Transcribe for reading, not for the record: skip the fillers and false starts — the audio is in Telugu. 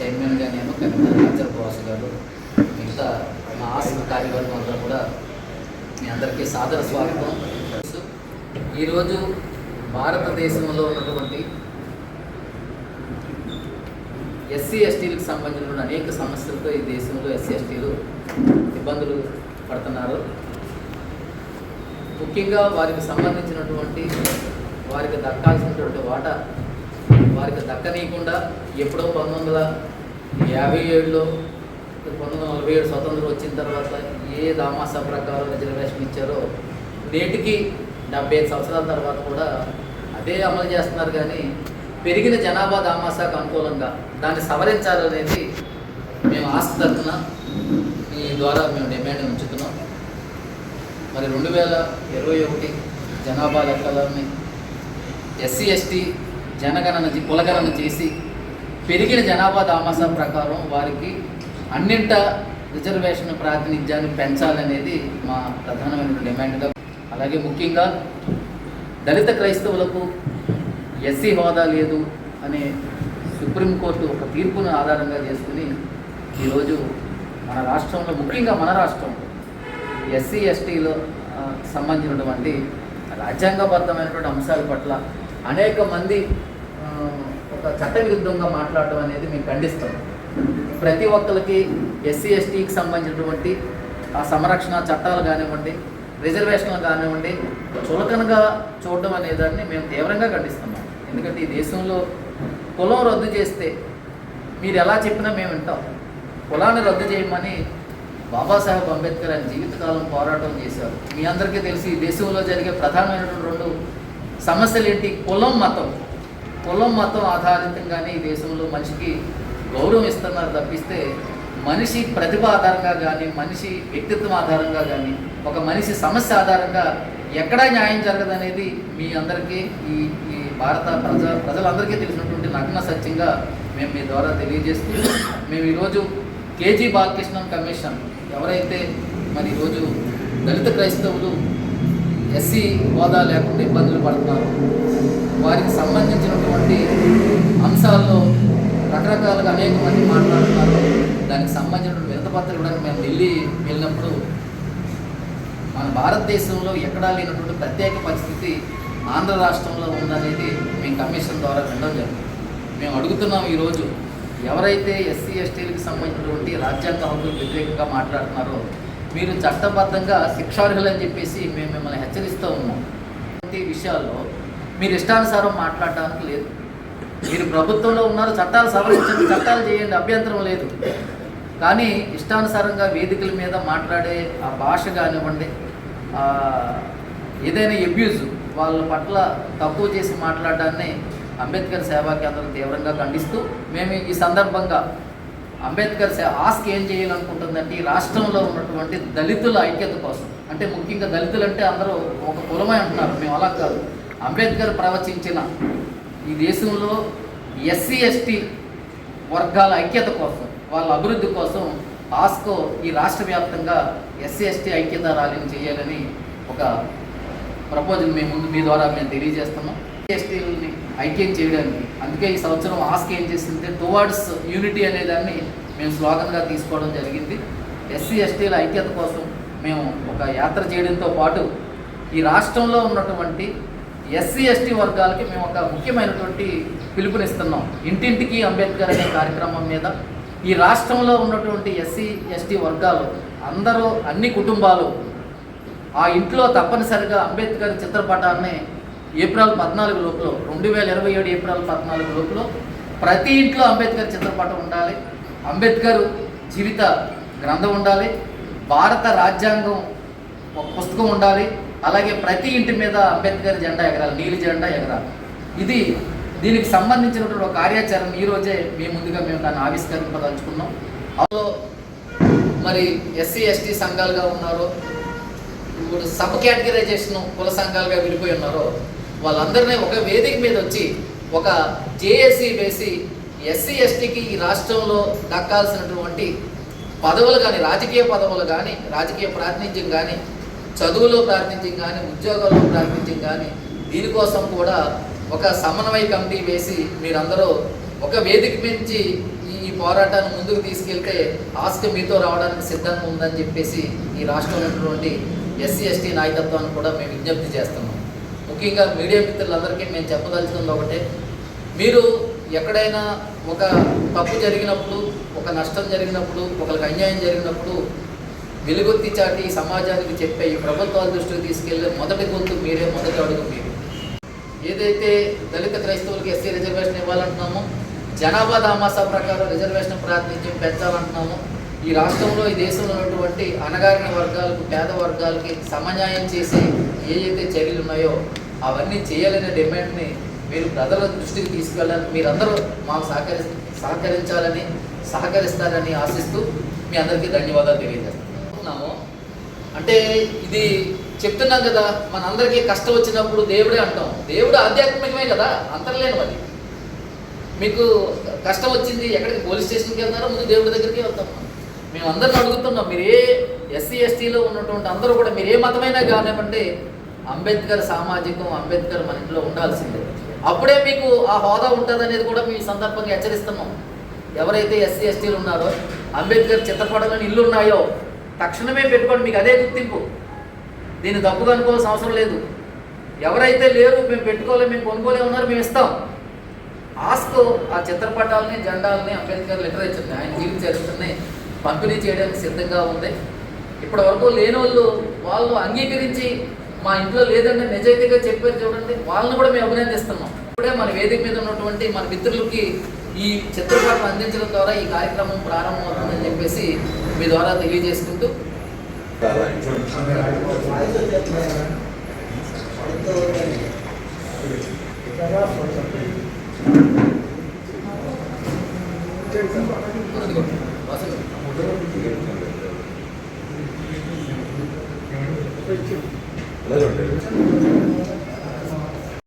చైర్మన్గా నేను కరీంనగర్ బాస్ గారు మిగతా మా ఆశ్రమ కార్యవర్గం అందరూ కూడా మీ అందరికీ సాదర స్వాగతం. ఈరోజు భారతదేశంలో ఉన్నటువంటి ఎస్సీ ఎస్టీలకు సంబంధించిన అనేక సమస్యలతో ఈ దేశంలో ఎస్సీ ఎస్టీలు ఇబ్బందులు పడుతున్నారు. ముఖ్యంగా వారికి సంబంధించినటువంటి వారికి దక్కాల్సినటువంటి వాటా వారికి దక్కనీయకుండా ఎప్పుడో 1957లో 1947 స్వతంత్రం వచ్చిన తర్వాత ఏ దామాసా ప్రకారం రిజర్వేషన్ ఇచ్చారో నేటికి 75 సంవత్సరాల తర్వాత కూడా అదే అమలు చేస్తున్నారు. కానీ పెరిగిన జనాభా దామాసాకు అనుకూలంగా దాన్ని సవరించాలనేది మేము ఆస్తి తరఫున ఈ ద్వారా మేము డిమాండ్ ఉంచుతున్నాం. మరి 2021 జనాభా లెక్కలని ఎస్సీ ఎస్టీ కులగణన చేసి పెరిగిన జనాభా దామాసా ప్రకారం వారికి అన్నింట రిజర్వేషన్ ప్రాతినిధ్యాన్ని పెంచాలనేది మా ప్రధానమైన డిమాండ్గా. అలాగే ముఖ్యంగా దళిత క్రైస్తవులకు ఎస్సీ హోదా లేదు అనే సుప్రీంకోర్టు ఒక తీర్పును ఆధారంగా చేసుకుని ఈరోజు మన రాష్ట్రంలో, ముఖ్యంగా మన రాష్ట్రం ఎస్సీ ఎస్టీలో సంబంధించినటువంటి రాజ్యాంగబద్ధమైనటువంటి అంశాల పట్ల అనేక మంది ఒక చట్టవిరుద్ధంగా మాట్లాడడం అనేది మేము ఖండిస్తాం. ప్రతి ఒక్కరికి ఎస్సీ ఎస్టీకి సంబంధించినటువంటి ఆ సంరక్షణ చట్టాలు కానివ్వండి, రిజర్వేషన్లు కానివ్వండి చులకనగా చూడడం అనేదాన్ని మేము తీవ్రంగా ఖండిస్తున్నాం. ఎందుకంటే ఈ దేశంలో కులం రద్దు చేస్తే మీరు ఎలా చెప్పినా మేము వింటాం. కులాన్ని రద్దు చేయమని బాబాసాహెబ్ అంబేద్కర్ ఆయన జీవితకాలం పోరాటం చేశారు. మీ అందరికీ తెలిసి ఈ దేశంలో జరిగే ప్రధానమైనటువంటి 2 సమస్యలు ఏంటి? కులం, మతం. కులం మతం ఆధారితంగానే ఈ దేశంలో మనిషికి గౌరవం ఇస్తున్నారు తప్పిస్తే మనిషి ప్రతిభ ఆధారంగా కానీ, మనిషి వ్యక్తిత్వం ఆధారంగా కానీ, ఒక మనిషి సమస్య ఆధారంగా ఎక్కడా న్యాయం జరగదనేది మీ అందరికీ ఈ భారత ప్రజలందరికీ తెలిసినటువంటి నగ్న సత్యంగా మేము మీ ద్వారా తెలియజేస్తూ, మేము ఈరోజు కేజీ బాలకృష్ణన్ కమిషన్ ఎవరైతే మరి ఈరోజు దళిత క్రైస్తవులు ఎస్సీ హోదా లేకుండా ఇబ్బందులు పడుతున్నారు, వారికి సంబంధించినటువంటి అంశాల్లో రకరకాలుగా అనేక మంది మాట్లాడుతున్నారు. దానికి సంబంధించినటువంటి వినతిపత్రం కూడా మేము ఢిల్లీ వెళ్ళినప్పుడు మన భారతదేశంలో ఎక్కడా లేనటువంటి ప్రత్యేక పరిస్థితి ఆంధ్ర రాష్ట్రంలో ఉందనేది మేము కమిషన్ ద్వారా వినడం జరిగింది. మేము అడుగుతున్నాం, ఈరోజు ఎవరైతే ఎస్సీ ఎస్టీలకు సంబంధించినటువంటి రాజ్యాంగ హక్కులకు వ్యతిరేకంగా మాట్లాడుతున్నారో మీరు చట్టబద్ధంగా శిక్షార్హులని చెప్పేసి మేము మిమ్మల్ని హెచ్చరిస్తూ ఉన్నాం. ఈ విషయాల్లో మీరు ఇష్టానుసారం మాట్లాడడానికి లేదు. మీరు ప్రభుత్వంలో ఉన్నారు, చట్టాలు సవరించండి, చట్టాలు చేయండి, అభ్యంతరం లేదు. కానీ ఇష్టానుసారంగా వేదికల మీద మాట్లాడే ఆ భాష కానివ్వండి, ఏదైనా అబ్యూజ్ వాళ్ళ పట్ల తక్కువ చేసి మాట్లాడడాన్ని అంబేద్కర్ సేవా కేంద్రం తీవ్రంగా ఖండిస్తూ, మేము ఈ సందర్భంగా అంబేద్కర్ ఆస్క్ ఏం చేయాలనుకుంటుందంటే ఈ రాష్ట్రంలో ఉన్నటువంటి దళితుల ఐక్యత కోసం, అంటే ముఖ్యంగా దళితులు అంటే అందరూ ఒక కులమే అంటున్నారు, మేము అలా కాదు. అంబేద్కర్ ప్రవచించిన ఈ దేశంలో ఎస్సీ ఎస్టీ వర్గాల ఐక్యత కోసం, వాళ్ళ అభివృద్ధి కోసం ఆస్కో ఈ రాష్ట్ర వ్యాప్తంగా ఎస్సీ ఎస్టీ ఐక్యత ర్యాలీని చేయాలని ఒక ప్రపోజల్ మీ ద్వారా మేము తెలియజేస్తున్నాం. ఎస్టీలని ఐక్యం చేయడానికి అందుకే ఈ సంవత్సరం ఆస్క్ ఏం చేసింది, టువర్డ్స్ యూనిటీ అనే దాన్ని మేము స్లోగన్గా తీసుకోవడం జరిగింది. ఎస్సీ ఎస్టీల ఐక్యత కోసం మేము ఒక యాత్ర చేయడంతో పాటు ఈ రాష్ట్రంలో ఉన్నటువంటి ఎస్సీ ఎస్టీ వర్గాలకి మేము ఒక ముఖ్యమైనటువంటి పిలుపునిస్తున్నాం. ఇంటింటికి అంబేద్కర్ అనే కార్యక్రమం మీద ఈ రాష్ట్రంలో ఉన్నటువంటి ఎస్సీ ఎస్టీ వర్గాలు అందరూ, అన్ని కుటుంబాలు ఆ ఇంట్లో తప్పనిసరిగా అంబేద్కర్ చిత్రపటాన్ని ఏప్రిల్ 14 లోపల 2027 ఏప్రిల్ 14 లోపల ప్రతి ఇంట్లో అంబేద్కర్ చిత్రపటం ఉండాలి, అంబేద్కర్ జీవిత గ్రంథం ఉండాలి, భారత రాజ్యాంగం ఒక పుస్తకం ఉండాలి, అలాగే ప్రతి ఇంటి మీద అంబేద్కర్ జెండా ఎగరాలి, నీలి జెండా ఎగరాలి. దీనికి సంబంధించినటువంటి ఒక కార్యాచరణ ఈరోజే ముందుగా మేము దాన్ని ఆవిష్కరింపదలుచుకున్నాం. అందులో మరి ఎస్సీ ఎస్టీ సంఘాలుగా ఉన్నారో, ఇప్పుడు సబ్ కేటగిరైజేషన్ కుల సంఘాలుగా విడిపోయి ఉన్నారో వాళ్ళందరినీ ఒక వేదిక మీద వచ్చి ఒక జేఏసీ వేసి ఎస్సీ ఎస్టీకి ఈ రాష్ట్రంలో దక్కాల్సినటువంటి పదవులు కానీ, రాజకీయ పదవులు కానీ, రాజకీయ ప్రాతినిధ్యం కానీ, చదువులో ప్రాతినిధ్యం కానీ, ఉద్యోగాల్లో ప్రాతినిధ్యం కానీ, దీనికోసం కూడా ఒక సమన్వయ కమిటీ వేసి మీరందరూ ఒక వేదిక మించి ఈ పోరాటాన్ని ముందుకు తీసుకెళ్తే ఆస్తి మీతో రావడానికి సిద్ధంగా ఉందని చెప్పేసి ఈ రాష్ట్రంలో ఉన్నటువంటి ఎస్సీ ఎస్టీ నాయకత్వాన్ని కూడా మేము విజ్ఞప్తి చేస్తున్నాం. ముఖ్యంగా మీడియా మిత్రులందరికీ మేము చెప్పదలుచుకుంది ఒకటే, మీరు ఎక్కడైనా ఒక తప్పు జరిగినప్పుడు, ఒక నష్టం జరిగినప్పుడు, ఒకరికి అన్యాయం జరిగినప్పుడు వెలుగొత్తి చాటి సమాజానికి చెప్పే ఈ ప్రభుత్వాల దృష్టికి తీసుకెళ్ళే మొదటి గొంతు మీరే, మొదటి అడుగు మీరు. ఏదైతే దళిత క్రైస్తవులకి ఎస్సీ రిజర్వేషన్ ఇవ్వాలంటున్నామో, జనాభా దామాసా ప్రకారం రిజర్వేషన్ ప్రాతినిధ్యం పెంచాలంటున్నాము. ఈ రాష్ట్రంలో, ఈ దేశంలో ఉన్నటువంటి అణగారిన వర్గాలకు, పేద వర్గాలకి సమన్యాయం చేసే ఏదైతే చర్యలు ఉన్నాయో అవన్నీ చేయాలనే డిమాండ్ని మీరు ప్రజల దృష్టికి తీసుకెళ్ళాలని, మీరందరూ మాకు సహకరించాలని, సహకరిస్తారని ఆశిస్తూ మీ అందరికీ ధన్యవాదాలు తెలియజేస్తున్నాము. అంటే ఇది చెప్తున్నాం కదా, మనందరికీ కష్టం వచ్చినప్పుడు దేవుడే అంటాం. దేవుడు ఆధ్యాత్మికమే కదా, అంతర్లేనివది. మీకు కష్టం వచ్చింది, ఎక్కడికి పోలీస్ స్టేషన్కి వెళ్తారో ముందు దేవుడి దగ్గరికి వెళ్తాం. మేము అందరిని అడుగుతున్నాం, మీరు ఏ ఎస్సీ ఎస్టీలో ఉన్నటువంటి అందరూ కూడా మీరు ఏ మతమైనా కానివ్వండి, అంబేద్కర్ సామాజికం, అంబేద్కర్ మన ఇంట్లో ఉండాల్సిందే. అప్పుడే మీకు ఆ హోదా ఉంటుంది అనేది కూడా మీ సందర్భంగా హెచ్చరిస్తున్నాం. ఎవరైతే ఎస్సీ ఎస్టీలు ఉన్నారో, అంబేద్కర్ చిత్రపటాలని ఇల్లు ఉన్నాయో తక్షణమే పెట్టుకోండి, మీకు అదే గుర్తింపు. దీన్ని తప్పుగా అనుకోవాల్సిన అవసరం లేదు. ఎవరైతే లేరు, మేము పెట్టుకోలేము, మేము కొనుక్కోలేమన్నారు, మేము ఇస్తాం. ఆస్కో ఆ చిత్రపటాలని, జెండాలని, అంబేద్కర్ లిటరేచర్ని, ఆయన జీవిత చరిత్రని పంపిణీ చేయడానికి సిద్ధంగా ఉంది. ఇప్పటి వరకు లేని వాళ్ళు అంగీకరించి మా ఇంట్లో లేదంటే నిజాయితీగా చెప్పారు చూడండి, వాళ్ళని కూడా మేము అభినందిస్తున్నాం. ఇప్పుడే మన వేదిక మీద ఉన్నటువంటి మన మిత్రులకి ఈ చిత్రపటం అందించడం ద్వారా ఈ కార్యక్రమం ప్రారంభమవుతుందని చెప్పేసి మీ ద్వారా తెలియజేసుకుంటూ అలాగే